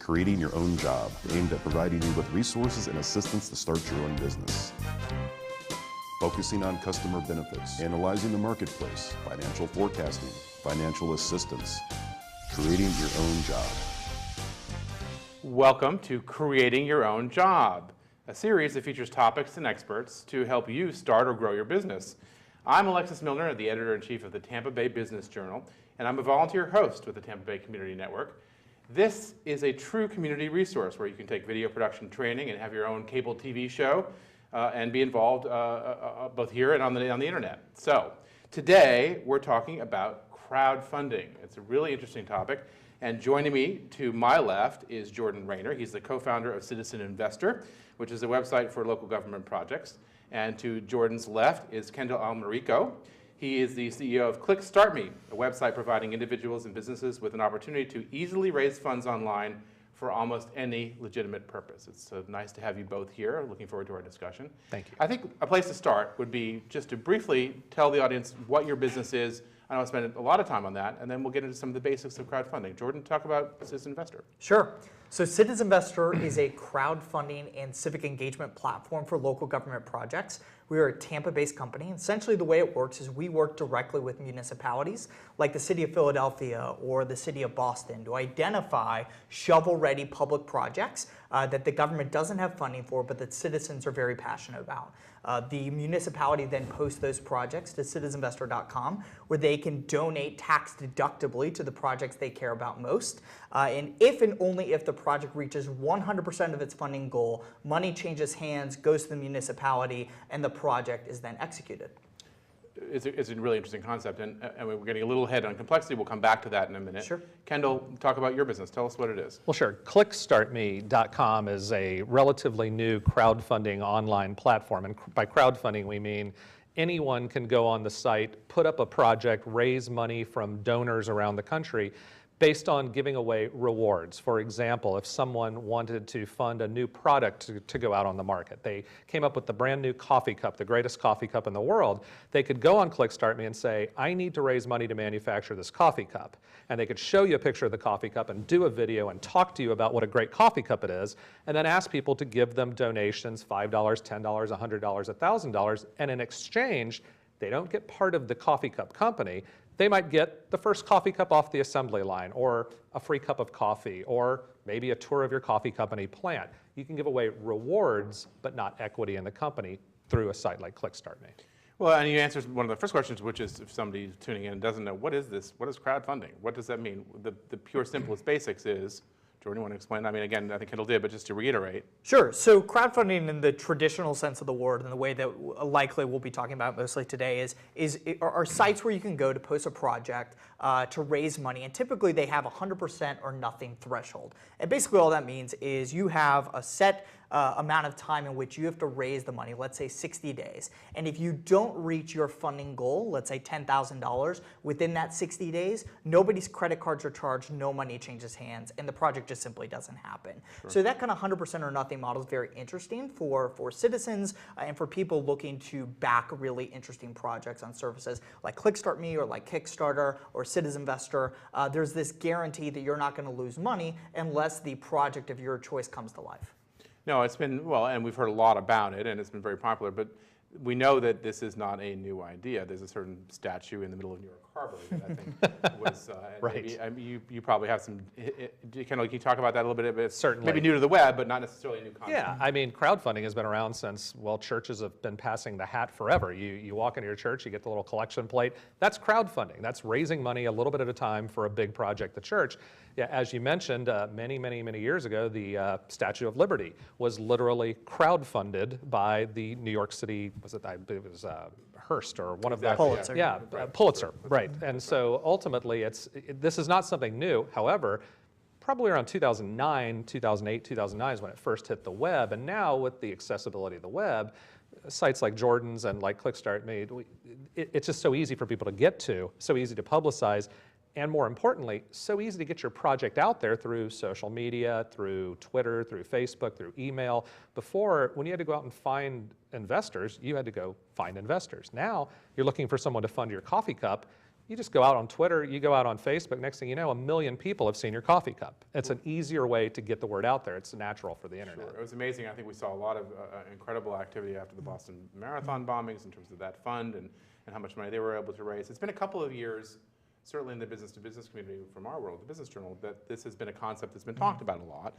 Creating Your Own Job, aimed at providing you with resources and assistance to start your own business. Focusing on customer benefits, analyzing the marketplace, financial forecasting, financial assistance, creating your own job. Welcome to Creating Your Own Job, a series that features topics and experts to help you start or grow your business. I'm Alexis Milner, the editor-in-chief of the Tampa Bay Business Journal, and I'm a volunteer host with the Tampa Bay Community Network. This is a true community resource where you can take video production training and have your own cable TV show and be involved both here and on the internet. So today we're talking about crowdfunding. It's a really interesting topic. And joining me to my left is Jordan Rayner. He's the co-founder of Citizen Investor, which is a website for local government projects. And to Jordan's left is Kendall Almerico. He is the CEO of ClickStartMe, a website providing individuals and businesses with an opportunity to easily raise funds online for almost any legitimate purpose. It's nice to have you both here. Looking forward to our discussion. Thank you. I think a place to start would be just to briefly tell the audience what your business is. I don't want to spend a lot of time on that, and then we'll get into some of the basics of crowdfunding. Jordan, talk about Citizen Investor. Sure. So Citizen Investor is a crowdfunding and civic engagement platform for local government projects. We are a Tampa-based company. Essentially, the way it works is we work directly with municipalities like the city of Philadelphia or the city of Boston to identify shovel-ready public projects that the government doesn't have funding for, but that citizens are very passionate about. The municipality then posts those projects to citizeninvestor.com, where they can donate tax deductibly to the projects they care about most. And if and only if the project reaches 100% of its funding goal, money changes hands, goes to the municipality, and the project is then executed. It's a really interesting concept, and we're getting a little ahead on complexity. We'll come back to that in a minute. Sure. Kendall, talk about your business. Tell us what it is. Well, sure. ClickStartMe.com is a relatively new crowdfunding online platform. And by crowdfunding, we mean anyone can go on the site, put up a project, raise money from donors around the country based on giving away rewards. For example, if someone wanted to fund a new product to go out on the market, they came up with the brand new coffee cup, the greatest coffee cup in the world, they could go on ClickStartMe and say, I need to raise money to manufacture this coffee cup. And they could show you a picture of the coffee cup and do a video and talk to you about what a great coffee cup it is, and then ask people to give them donations, $5, $10, $100, $1,000, and in exchange, they don't get part of the coffee cup company. They might get the first coffee cup off the assembly line, or a free cup of coffee, or maybe a tour of your coffee company plant. You can give away rewards, but not equity in the company through a site like ClickStartMe. Well, and you answered one of the first questions, which is if somebody's tuning in and doesn't know, what is this? What is crowdfunding? What does that mean? The pure, simplest basics is, Jordan, you want to explain? I mean, again, I think Kendall did, but just to reiterate. Sure. So crowdfunding in the traditional sense of the word, and the way that likely we'll be talking about mostly today, are sites where you can go to post a project to raise money, and typically they have 100% or nothing threshold. And basically all that means is you have a set amount of time in which you have to raise the money, let's say 60 days. And if you don't reach your funding goal, let's say $10,000, within that 60 days, nobody's credit cards are charged, no money changes hands, and the project just simply doesn't happen. Sure. So that kind of 100% or nothing model is very interesting for citizens and for people looking to back really interesting projects on services like ClickStartMe or like Kickstarter or Citizen Investor. There's this guarantee that you're not going to lose money unless the project of your choice comes to life. No, it's been, well, and we've heard a lot about it, and it's been very popular, but we know that this is not a new idea. There's a certain statue in the middle of New York Harbor that I think was, right. Maybe, I mean, you probably have some, Kendall, can you talk about that a little bit? It's certainly. Maybe new to the web, but not necessarily a new concept. Yeah, I mean, crowdfunding has been around since, well, churches have been passing the hat forever. You walk into your church, you get the little collection plate. That's crowdfunding. That's raising money a little bit at a time for a big project, the church. Yeah, as you mentioned, many years ago, the Statue of Liberty was literally crowdfunded by the New York City, I believe it was Hearst or one of the Pulitzer. Yeah, Pulitzer, right. And so ultimately, this is not something new. However, probably around 2009, 2008, 2009 is when it first hit the web. And now with the accessibility of the web, sites like Jordan's and like ClickStartMe, it's just so easy for people to get to, so easy to publicize, and more importantly, so easy to get your project out there through social media, through Twitter, through Facebook, through email. Before, when you had to go out and find investors, you had to go find investors. Now, you're looking for someone to fund your coffee cup. You just go out on Twitter, you go out on Facebook, next thing you know, 1 million people have seen your coffee cup. It's an easier way to get the word out there. It's natural for the internet. Sure. It was amazing. I think we saw a lot of incredible activity after the Boston Marathon bombings in terms of that fund and how much money they were able to raise. It's been a couple of years, certainly in the business-to-business community from our world, the Business Journal, that this has been a concept that's been talked about a lot.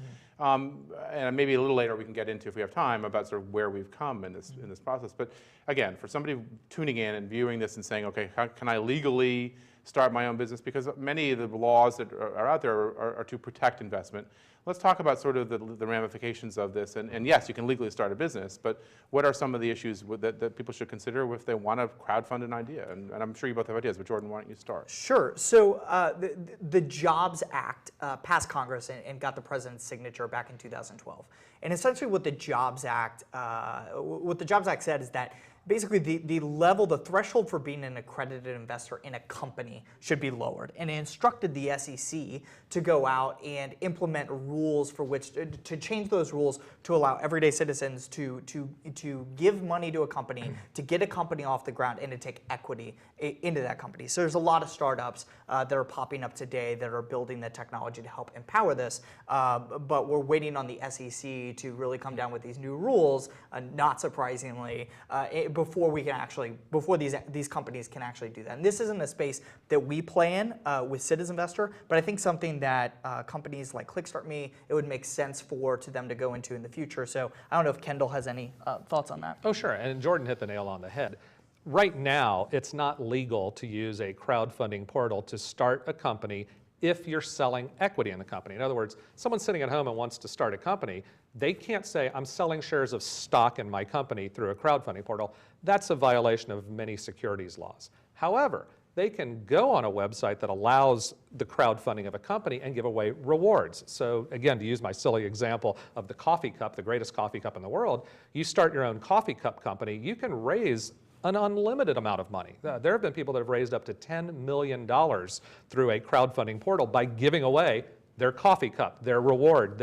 And maybe a little later we can get into, if we have time, about sort of where we've come in this process. But again, for somebody tuning in and viewing this and saying, okay, how can I legally start my own business? Because many of the laws that are out there are to protect investment. Let's talk about sort of the ramifications of this. And yes, you can legally start a business, but what are some of the issues that people should consider if they want to crowdfund an idea? And I'm sure you both have ideas, but Jordan, why don't you start? Sure. So the Jobs Act passed Congress and got the president's signature back in 2012. And essentially what the Jobs Act said is that basically the threshold for being an accredited investor in a company should be lowered. And it instructed the SEC to go out and implement rules for which to change those rules to allow everyday citizens to give money to a company, to get a company off the ground, and to take equity into that company. So there's a lot of startups that are popping up today that are building the technology to help empower this. But we're waiting on the SEC to really come down with these new rules, not surprisingly, before these companies can actually do that. And this isn't a space that we play in with CitizenVestor, but I think something that companies like ClickStartMe, it would make sense to them to go into in the future. So I don't know if Kendall has any thoughts on that. Oh, sure. And Jordan hit the nail on the head. Right now, it's not legal to use a crowdfunding portal to start a company if you're selling equity in the company. In other words, someone sitting at home and wants to start a company, they can't say, I'm selling shares of stock in my company through a crowdfunding portal. That's a violation of many securities laws. However, they can go on a website that allows the crowdfunding of a company and give away rewards. So again, to use my silly example of the coffee cup, the greatest coffee cup in the world, you start your own coffee cup company, you can raise an unlimited amount of money. There have been people that have raised up to $10 million through a crowdfunding portal by giving away their coffee cup, their reward,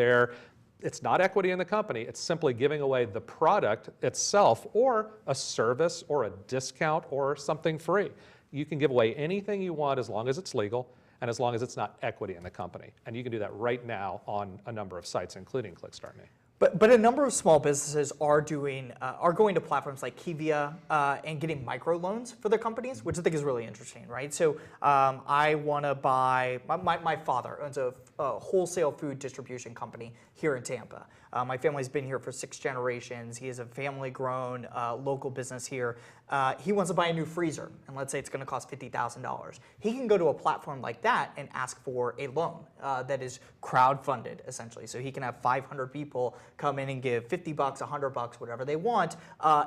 it's not equity in the company, it's simply giving away the product itself or a service or a discount or something free. You can give away anything you want as long as it's legal and as long as it's not equity in the company. And you can do that right now on a number of sites, including ClickStartMe. But a number of small businesses are going to platforms like Kivia and getting microloans for their companies, which I think is really interesting, right? So I want to buy, my father owns a wholesale food distribution company here in Tampa. My family's been here for 6 generations. He has a family-grown local business here. He wants to buy a new freezer, and let's say it's going to cost $50,000. He can go to a platform like that and ask for a loan that is crowdfunded, essentially. So he can have 500 people come in and give $50, $100, whatever they want,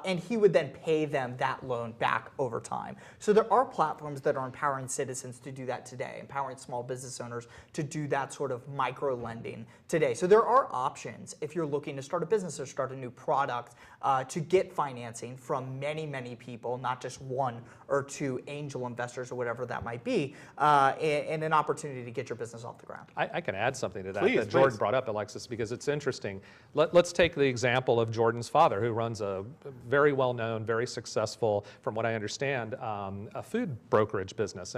and he would then pay them that loan back over time. So there are platforms that are empowering citizens to do that today, empowering small business owners to do that sort of micro-lending today. So there are options if you're looking to start a business or start a new product to get financing from many, many people, not just 1 or 2 angel investors or whatever that might be, and an opportunity to get your business off the ground. I can add something to that Please. Jordan brought up, Alexis, because it's interesting. Let's take the example of Jordan's father, who runs a very well-known, very successful, from what I understand, a food brokerage business.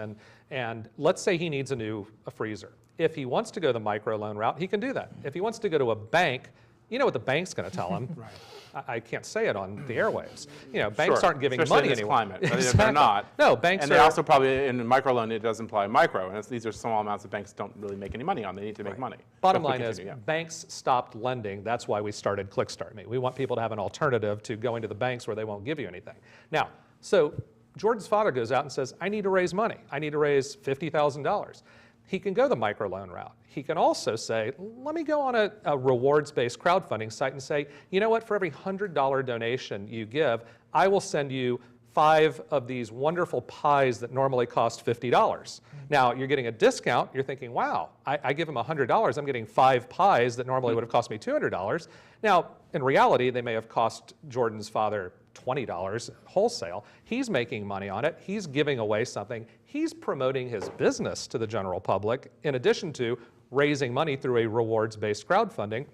And let's say he needs a freezer. If he wants to go the microloan route, he can do that. If he wants to go to a bank, you know what the bank's going to tell him. Right. I can't say it on the airwaves. Banks aren't giving especially money in this anymore. climate. Exactly. They're not. No, banks and they also probably, in microloan, it does imply micro, and these are small amounts that banks don't really make any money on. They need to make money. Bottom line is, banks stopped lending. That's why we started ClickStartMe. We want people to have an alternative to going to the banks where they won't give you anything. Now, so Jordan's father goes out and says, I need to raise money. I need to raise $50,000. He can go the microloan route. He can also say, let me go on a rewards-based crowdfunding site and say, you know what, for every $100 donation you give, I will send you 5 of these wonderful pies that normally cost $50. Now, you're getting a discount. You're thinking, wow, I give him $100. I'm getting 5 pies that normally would have cost me $200. Now, in reality, they may have cost Jordan's father $20 wholesale. He's making money on it. He's giving away something. He's promoting his business to the general public in addition to raising money through a rewards-based crowdfunding.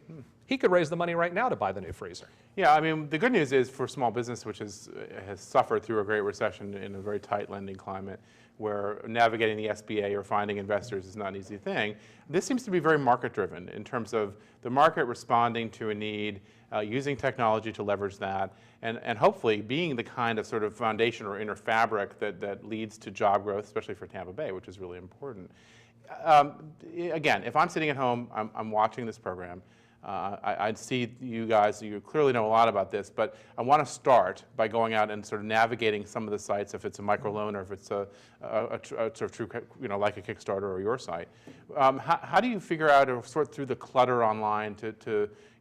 He could raise the money right now to buy the new freezer. Yeah, I mean, the good news is for small business, which has suffered through a great recession in a very tight lending climate, where navigating the SBA or finding investors is not an easy thing. This seems to be very market-driven in terms of the market responding to a need, using technology to leverage that, and hopefully being the kind of sort of foundation or inner fabric that leads to job growth, especially for Tampa Bay, which is really important. Again, if I'm sitting at home, I'm watching this program, I see you guys, you clearly know a lot about this, but I want to start by going out and sort of navigating some of the sites, if it's a microloan or if it's a sort of true, like a Kickstarter or your site. How do you figure out or sort through the clutter online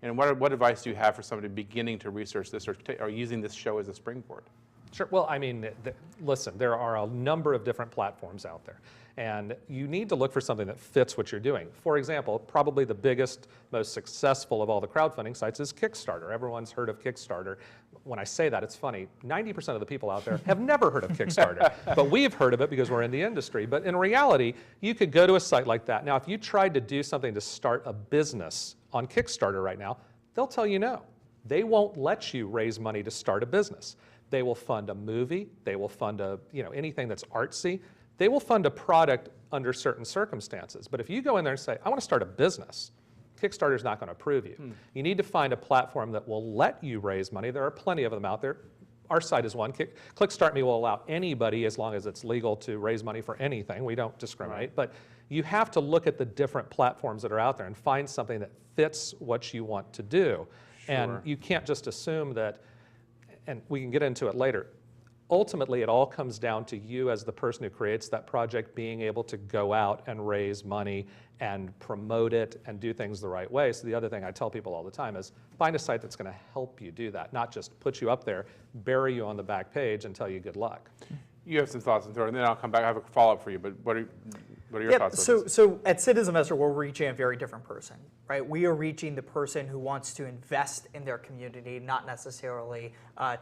what advice do you have for somebody beginning to research this or using this show as a springboard? Sure. Well, I mean, listen, there are a number of different platforms out there, and you need to look for something that fits what you're doing. For example, probably the biggest, most successful of all the crowdfunding sites is Kickstarter. Everyone's heard of Kickstarter. When I say that, it's funny. 90% of the people out there have never heard of Kickstarter, but we've heard of it because we're in the industry. But in reality, you could go to a site like that. Now, if you tried to do something to start a business on Kickstarter right now, they'll tell you no. They won't let you raise money to start a business. They will fund a movie. They will fund anything that's artsy. They will fund a product under certain circumstances. But if you go in there and say, I want to start a business, Kickstarter's not going to approve you. You need to find a platform that will let you raise money. There are plenty of them out there. Our site is one. ClickStartMe will allow anybody, as long as it's legal, to raise money for anything. We don't discriminate. Right. But you have to look at the different platforms that are out there and find something that fits what you want to do. Sure. And you can't just assume that, and we can get into it later, ultimately it all comes down to you as the person who creates that project being able to go out and raise money and promote it and do things the right way. So the other thing I tell people all the time is find a site that's going to help you do that, not just put you up there, bury you on the back page and tell you good luck. You have some thoughts, and then I'll come back. I have a follow-up for you, but what are your thoughts on this? So at Citizen Investor, we're reaching a very different person, right? We are reaching the person who wants to invest in their community, not necessarily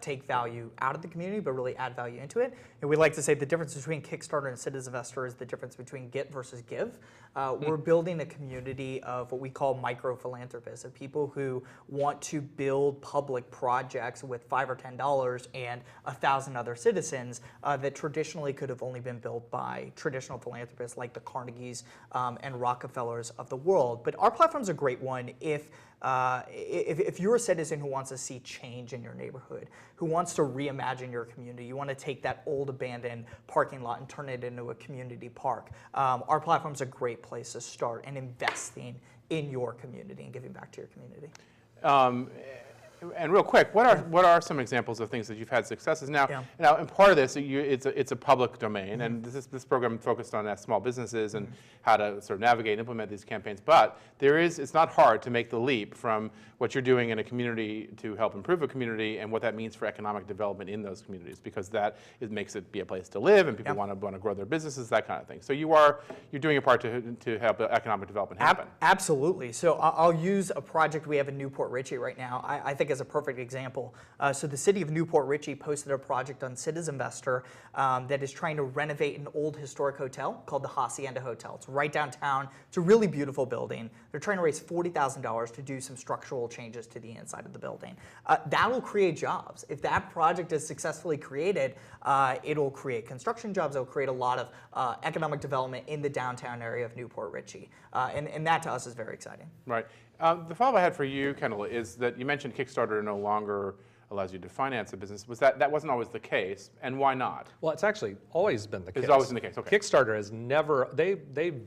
take value out of the community, but really add value into it. And we like to say the difference between Kickstarter and Citizen Investor is the difference between get versus give. We're building a community of what we call micro-philanthropists, of people who want to build public projects with $5 or $10 and 1,000 other citizens that traditionally could have only been built by traditional philanthropists like the Carnegies and Rockefellers of the world. But our platform's a great one if you're a citizen who wants to see change in your neighborhood, who wants to reimagine your community, you want to take that old abandoned parking lot and turn it into a community park. Our platform's a great place to start in investing in your community and giving back to your community. And real quick, what are some examples of things that you've had successes? Now, and part of this, it's a public domain, and this program focused on small businesses and how to sort of navigate and implement these campaigns. But it's not hard to make the leap from what you're doing in a community to help improve a community and what that means for economic development in those communities, because it makes it be a place to live and people want to grow their businesses, that kind of thing. So you're doing your part to help economic development happen. Absolutely. So I'll use a project we have in Newport Richey right now. I think is a perfect example. So the city of Newport Richey posted a project on Citizen Investor that is trying to renovate an old historic hotel called the Hacienda Hotel. It's right downtown. It's a really beautiful building. They're trying to raise $40,000 to do some structural changes to the inside of the building. That will create jobs. If that project is successfully created, it'll create construction jobs. It'll create a lot of economic development in the downtown area of Newport Richey. And that to us is very exciting. Right. The follow-up I had for you, Kendall, is that you mentioned Kickstarter no longer allows you to finance a business. That wasn't always the case, and why not? Well, it's actually always been the case. It's always been the case, okay. Kickstarter has never, they've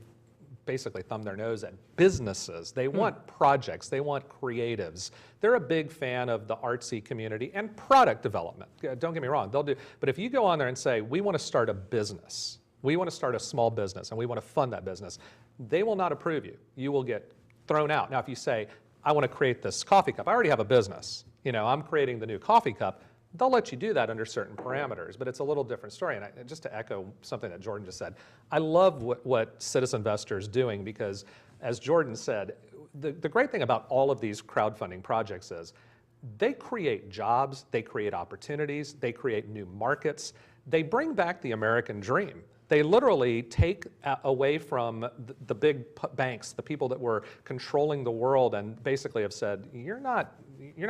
basically thumbed their nose at businesses. They want projects, they want creatives. They're a big fan of the artsy community and product development. Don't get me wrong, they'll do, but if you go on there and say, we want to start a business, we want to start a small business, and we want to fund that business, they will not approve you. You will get thrown out. Now, if you say, I want to create this coffee cup, I already have a business. I'm creating the new coffee cup. They'll let you do that under certain parameters, but it's a little different story. And just to echo something that Jordan just said, I love what Citizen Investor is doing because, as Jordan said, the great thing about all of these crowdfunding projects is they create jobs, they create opportunities, they create new markets, they bring back the American dream. They literally take away from the big banks, the people that were controlling the world, and basically have said, you're not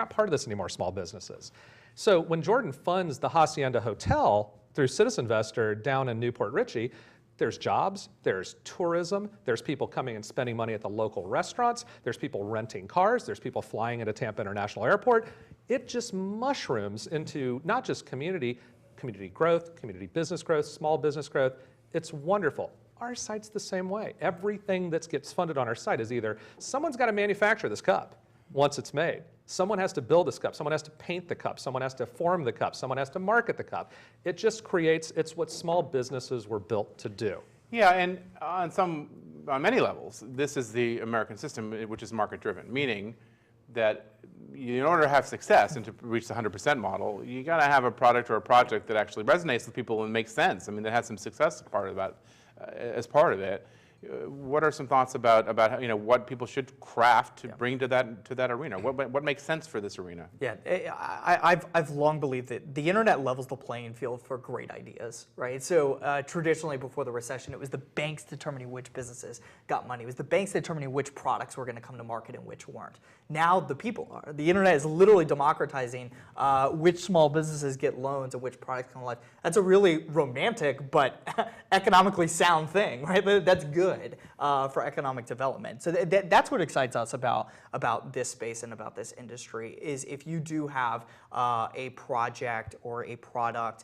part of this anymore, small businesses. So when Jordan funds the Hacienda Hotel through Citizen Investor down in Newport Richie, there's jobs, there's tourism, there's people coming and spending money at the local restaurants, there's people renting cars, there's people flying into Tampa International Airport. It just mushrooms into not just community growth, community business growth, small business growth. It's wonderful. Our site's the same way. Everything that gets funded on our site is either someone's got to manufacture this cup once it's made. Someone has to build this cup. Someone has to paint the cup. Someone has to form the cup. Someone has to market the cup. It just creates, it's what small businesses were built to do. Yeah, and on many levels, this is the American system, which is market-driven, meaning that in order to have success and to reach the 100% model, you got to have a product or a project that actually resonates with people and makes sense. I mean, that has some success as part of it. What are some thoughts about what people should craft to bring to that arena? What makes sense for this arena? Yeah, I've long believed that the internet levels the playing field for great ideas, right? So traditionally before the recession, it was the banks determining which businesses got money. It was the banks determining which products were going to come to market and which weren't. Now the people are. The internet is literally democratizing which small businesses get loans and which products come to life. That's a really romantic but economically sound thing, right? That's good for economic development. So that's what excites us about this space and about this industry is if you do have a project or a product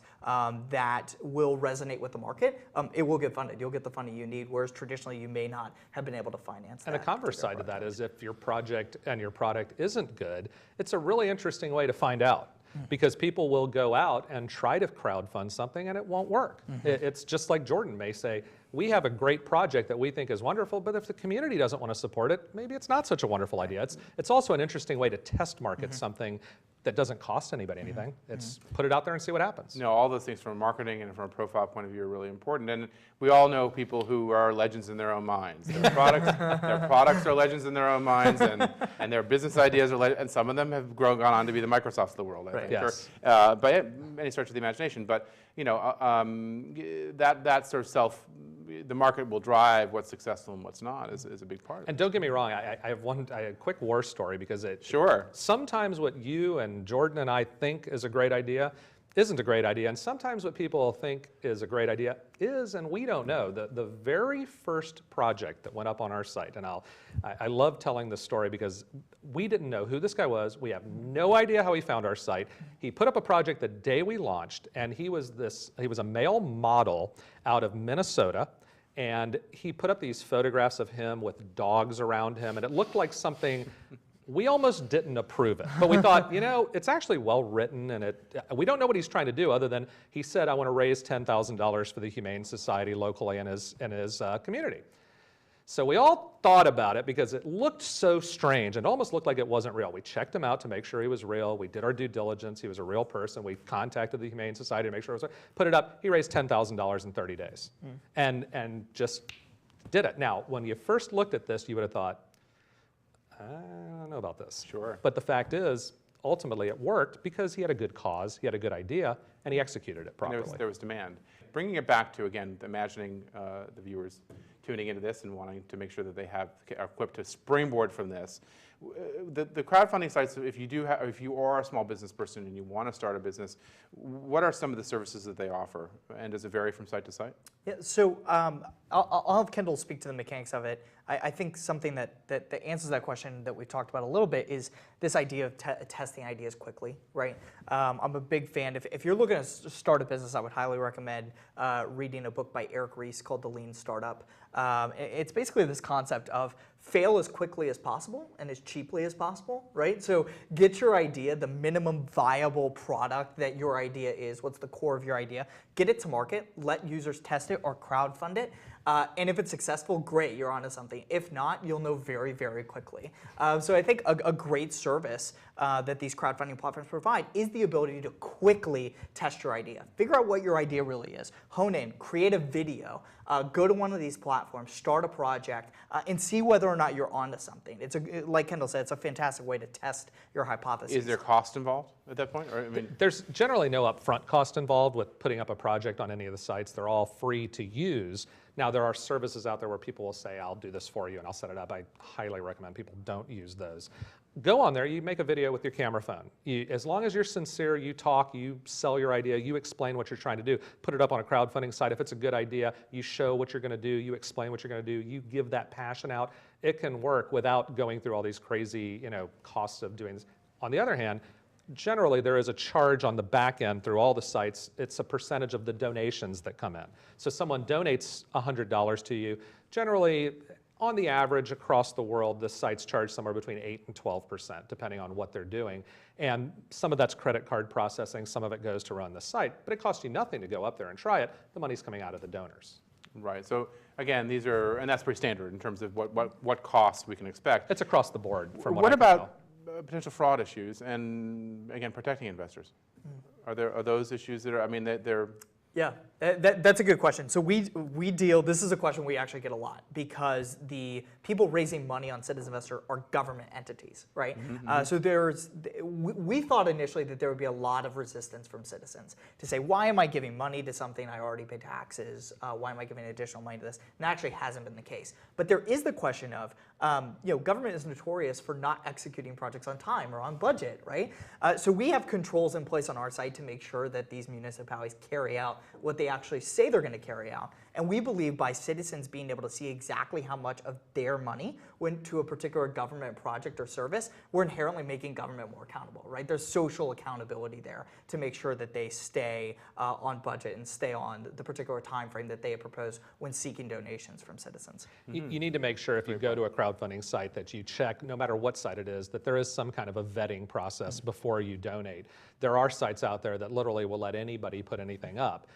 that will resonate with the market, it will get funded. You'll get the funding you need, whereas traditionally you may not have been able to finance that. And the converse side of that is if your project and your product isn't good, it's a really interesting way to find out. Because people will go out and try to crowdfund something and it won't work. It's just like Jordan may say, we have a great project that we think is wonderful, but if the community doesn't want to support it, maybe it's not such a wonderful idea. It's also an interesting way to test market something that doesn't cost anybody anything. It's put it out there and see what happens. No, all those things from marketing and from a profile point of view are really important. And we all know people who are legends in their own minds. Their products are legends in their own minds, and their business ideas are legends. And some of them have gone on to be the Microsofts of the world, I think. Yes. By any stretch of the imagination. But that sort of the market will drive what's successful and what's not is a big part of it. And don't get me wrong, I have a quick war story because Sure. Sometimes what you and Jordan and I think is a great idea isn't a great idea, and sometimes what people think is a great idea is, and we don't know. The very first project that went up on our site, and I love telling this story because we didn't know who this guy was. We have no idea how he found our site. He put up a project the day we launched, and he was a male model out of Minnesota, and he put up these photographs of him with dogs around him, and it looked like something. We almost didn't approve it, but we thought, it's actually well written, and we don't know what he's trying to do other than he said, I want to raise $10,000 for the Humane Society locally in his community. So we all thought about it because it looked so strange and almost looked like it wasn't real. We checked him out to make sure he was real. We did our due diligence. He was a real person. We contacted the Humane Society to make sure it was real. Put it up. He raised $10,000 in 30 days and just did it. Now, when you first looked at this, you would have thought, I don't know about this. Sure. But the fact is, ultimately it worked because he had a good cause, he had a good idea, and he executed it properly. There was demand. Bringing it back to, again, imagining the viewers tuning into this and wanting to make sure that they are equipped to springboard from this. The crowdfunding sites, if you are a small business person and you want to start a business, what are some of the services that they offer? And does it vary from site to site? Yeah, so I'll have Kendall speak to the mechanics of it. I think something that answers that question that we talked about a little bit is this idea of testing ideas quickly, right? I'm a big fan. If you're looking to start a business, I would highly recommend reading a book by Eric Ries called The Lean Startup. It's basically this concept of fail as quickly as possible and as cheaply as possible, right? So get your idea, the minimum viable product that your idea is, what's the core of your idea, get it to market, let users test it or crowdfund it, And if it's successful, great, you're onto something. If not, you'll know very, very quickly. So I think a great service that these crowdfunding platforms provide is the ability to quickly test your idea. Figure out what your idea really is. Hone in, create a video, go to one of these platforms, start a project, and see whether or not you're onto something. Like Kendall said, it's a fantastic way to test your hypothesis. Is there cost involved at that point? Or, I mean, There's generally no upfront cost involved with putting up a project on any of the sites. They're all free to use. Now, there are services out there where people will say, I'll do this for you and I'll set it up. I highly recommend people don't use those. Go on there, you make a video with your camera phone. As long as you're sincere, you talk, you sell your idea, you explain what you're trying to do. Put it up on a crowdfunding site. If it's a good idea, you show what you're going to do, you explain what you're going to do, you give that passion out. It can work without going through all these crazy, costs of doing this. On the other hand, generally there is a charge on the back end through all the sites. It's a percentage of the donations that come in. So someone donates $100 to you. Generally, on the average across the world, the sites charge somewhere between 8 and 12%, depending on what they're doing. And some of that's credit card processing, some of it goes to run the site, but it costs you nothing to go up there and try it. The money's coming out of the donors. right. So again, these are, and that's pretty standard in terms of what costs we can expect. It's across the board from what What I can tell. about potential fraud issues and, again, protecting investors? Are those issues that are, I mean, they're Yeah, that's a good question. So we deal, this is a question we actually get a lot because the people raising money on Citizen Investor are government entities, right? So we thought initially that there would be a lot of resistance from citizens to say, why am I giving money to something I already pay taxes? Why am I giving additional money to this? And that actually hasn't been the case. But there is the question of, government is notorious for not executing projects on time or on budget, right? So we have controls in place on our site to make sure that these municipalities carry out what they actually say they're going to carry out. And we believe by citizens being able to see exactly how much of their money went to a particular government project or service, we're inherently making government more accountable, right? There's social accountability there to make sure that they stay on budget and stay on the particular time frame that they have proposed when seeking donations from citizens. You need to make sure if you go to a crowdfunding site that you check, no matter what site it is, that there is some kind of a vetting process before you donate. There are sites out there that literally will let anybody put anything up.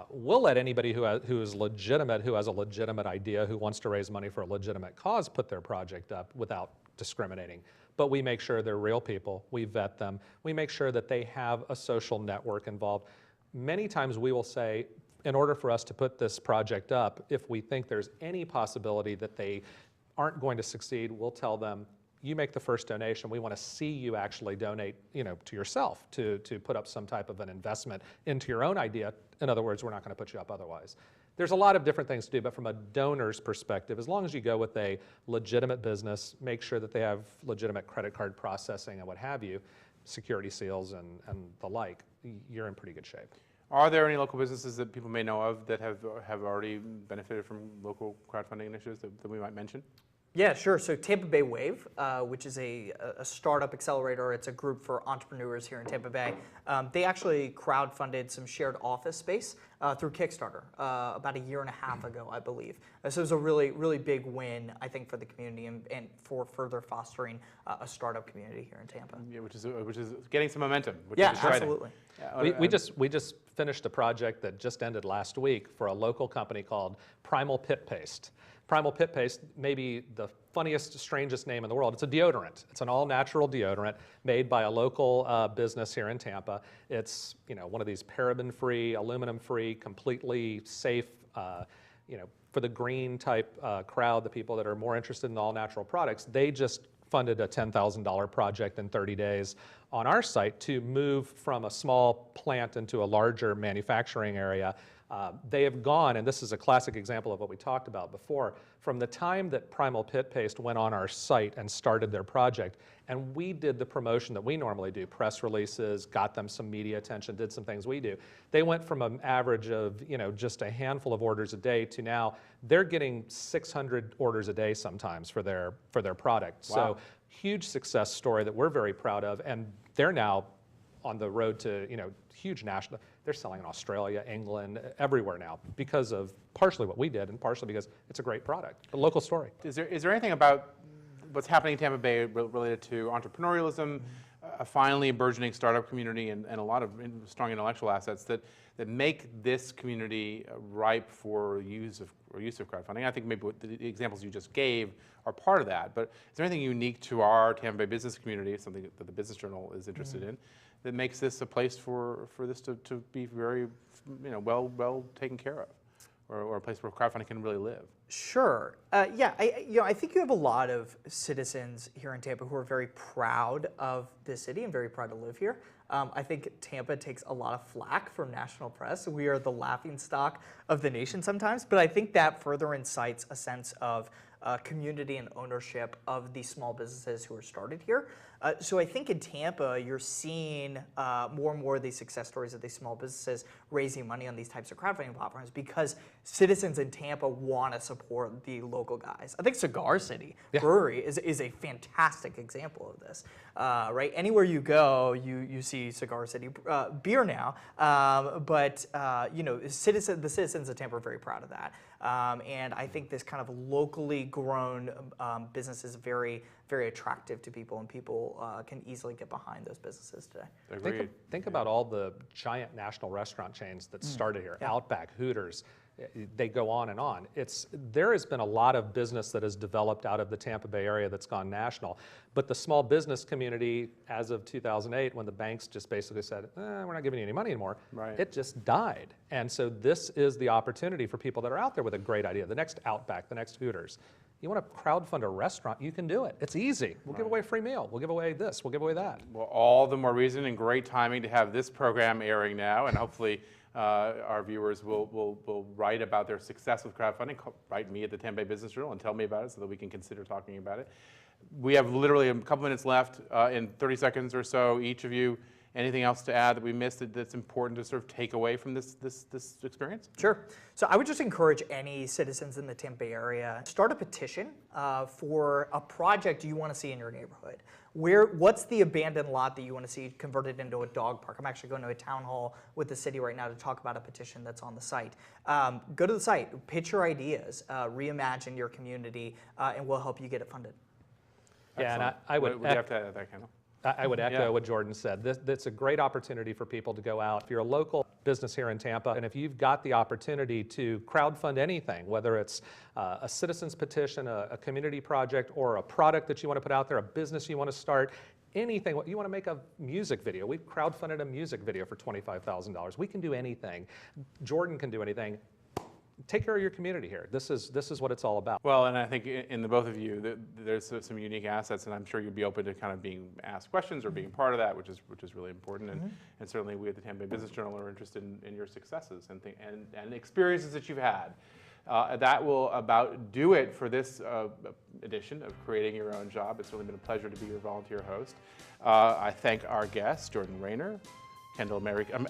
We'll let anybody who is legitimate, who has a legitimate idea, who wants to raise money for a legitimate cause, put their project up without discriminating. But we make sure they're real people. We vet them. We make sure that they have a social network involved. Many times we will say, in order for us to put this project up, if we think there's any possibility that they aren't going to succeed, we'll tell them, you make the first donation. We want to see you actually donate, to yourself to put up some type of an investment into your own idea. In other words, we're not going to put you up otherwise. There's a lot of different things to do, but from a donor's perspective, as long as you go with a legitimate business, make sure that they have legitimate credit card processing and what have you, security seals and the like, you're in pretty good shape. Are there any local businesses that people may know of that have already benefited from local crowdfunding initiatives that we might mention? Yeah, sure. So Tampa Bay Wave, which is a startup accelerator, it's a group for entrepreneurs here in Tampa Bay. They actually crowdfunded some shared office space through Kickstarter about a year and a half ago, I believe. So it was a really, really big win, I think, for the community and for further fostering a startup community here in Tampa. Yeah, which is getting some momentum. Which Yeah, is exciting. absolutely. Yeah, We just finished a project that just ended last week for a local company called Primal Pit Paste. Primal Pit Paste may be the funniest, strangest name in the world. It's a deodorant. It's an all-natural deodorant made by a local business here in Tampa. It's one of these paraben-free, aluminum-free, completely safe, for the green type crowd, the people that are more interested in all-natural products. They just funded a $10,000 project in 30 days on our site to move from a small plant into a larger manufacturing area. They have gone, and this is a classic example of what we talked about before, from the time that Primal Pit Paste went on our site and started their project, and we did the promotion that we normally do, press releases, got them some media attention, did some things we do. They went from an average of just a handful of orders a day to now they're getting 600 orders a day sometimes for their product. Wow. So huge success story that we're very proud of, and they're now on the road to huge national. They're selling in Australia, England, everywhere now because of partially what we did and partially because it's a great product, a local story. Is there anything about what's happening in Tampa Bay related to entrepreneurialism, a finally burgeoning startup community and a lot of strong intellectual assets that make this community ripe for use of crowdfunding. I think maybe the examples you just gave are part of that. But is there anything unique to our Tampa Bay business community, something that the Business Journal is interested in, that makes this a place for this to be very well taken care of, or a place where crowdfunding can really live? Sure. Yeah, I think you have a lot of citizens here in Tampa who are very proud of this city and very proud to live here. I think Tampa takes a lot of flack from national press. We are the laughingstock of the nation sometimes, but I think that further incites a sense of community and ownership of these small businesses who are started here. So I think in Tampa, you're seeing more and more of these success stories of these small businesses raising money on these types of crowdfunding platforms because citizens in Tampa want to support the local guys. I think Cigar City Brewery is a fantastic example of this. Right? Anywhere you go, you see Cigar City beer now. But the citizens of Tampa are very proud of that. And I think this kind of locally grown business is very, very attractive to people, and people can easily get behind those businesses today. Agreed. Think about all the giant national restaurant chains that started here, Outback, Hooters. They go on and on. There has been a lot of business that has developed out of the Tampa Bay area that's gone national. But the small business community, as of 2008, when the banks just basically said, we're not giving you any money anymore, it just died. And so this is the opportunity for people that are out there with a great idea, the next Outback, the next Hooters. You want to crowdfund a restaurant, you can do it. It's easy. We'll give away a free meal. We'll give away this. We'll give away that. Well, all the more reason and great timing to have this program airing now, and hopefully our viewers will write about their success with crowdfunding. Write me at the Tampa Bay Business Journal and tell me about it so that we can consider talking about it. We have literally a couple minutes left in 30 seconds or so. Each of you, anything else to add that we missed that's important to sort of take away from this experience? Sure. So I would just encourage any citizens in the Tampa Bay area, start a petition for a project you want to see in your neighborhood. What's the abandoned lot that you want to see converted into a dog park? I'm actually going to a town hall with the city right now to talk about a petition that's on the site. Go to the site, pitch your ideas, reimagine your community, and we'll help you get it funded. Yeah, and I would. What do you have to add to that, Kendall? I would echo what Jordan said. It's a great opportunity for people to go out. If you're a local business here in Tampa, and if you've got the opportunity to crowdfund anything, whether it's a citizen's petition, a community project, or a product that you want to put out there, a business you want to start, anything, you want to make a music video. We've crowdfunded a music video for $25,000. We can do anything. Jordan can do anything. Take care of your community here. This is what it's all about. Well, and I think in the both of you, there's some unique assets, and I'm sure you'd be open to kind of being asked questions or being part of that, which is really important. And certainly we at the Tampa Bay Business Journal are interested in your successes and experiences that you've had. That will about do it for this edition of Creating Your Own Job. It's really been a pleasure to be your volunteer host. I thank our guests, Jordan Rayner, Kendall Almarico.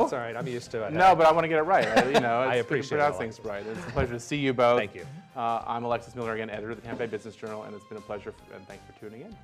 It's all right, I'm used to it. No, but I want to get it right. I appreciate it. Pronounce things right. It's a pleasure to see you both. Thank you. I'm Alexis Milner, again, editor of the Tampa Bay Business Journal, and it's been a pleasure, and thanks for tuning in.